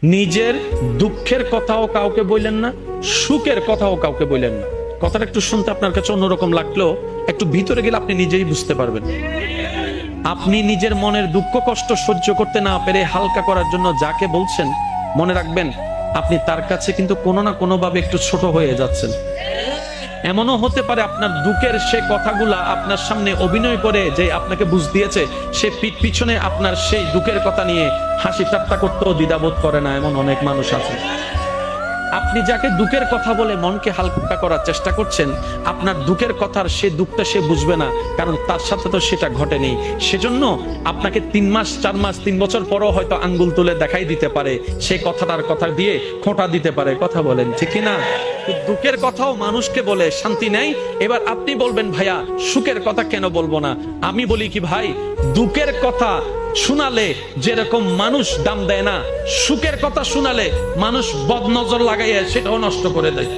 নিজের দুঃখের কথাও কাউকে বললেন না, সুখের কথাও কাউকে বললেন না। কথাটা একটু শুনতে আপনার কাছে অন্যরকম লাগলেও একটু ভিতরে গেলে আপনি নিজেই বুঝতে পারবেন। আপনি নিজের মনের দুঃখ কষ্ট সহ্য করতে না পেরে হালকা করার জন্য যাকে বলছেন, মনে রাখবেন আপনি তার কাছে কিন্তু কোনো না কোনো ভাবে একটু ছোট হয়ে যাচ্ছেন। এমনও হতে পারে আপনার দুঃখের সে কথাগুলা আপনার সামনে অভিনয় করে যে আপনাকে বুঝ দিয়েছে, সে পিঠ পিছনে আপনার সেই দুঃখের কথা নিয়ে হাসি ঠাট্টা করতেও দ্বিধাবোধ করে না, এমন অনেক মানুষ আছে। আপনি যাকে দুঃখের কথা বলে মনকে হালকা করার চেষ্টা করছেন, আপনার দুঃখের কথার সে দুঃখটা সে বুঝবে না, কারণ তার সাথে তো সেটা ঘটেনি। সেজন্য আপনাকে 3 মাস 4 মাস 3 বছর পরও হয়তো আঙ্গুল তুলে দেখাই দিতে পারে, সেই কথাটার কথা দিয়ে খোঁটা দিতে পারে। কথা বলেন ঠিক না? দুঃখের কথাও মানুষকে বলে শান্তি নেই। এবার আপনি বলবেন ভাইয়া সুখের কথা কেন বলবো না? আমি বলি কি ভাই, দুঃখের কথা শোনালে যেরকম মানুষ দাম দেয় না, সুখের কথা শোনালে মানুষ বদনজর লাগাইয়া সেটাও নষ্ট করে দেয়।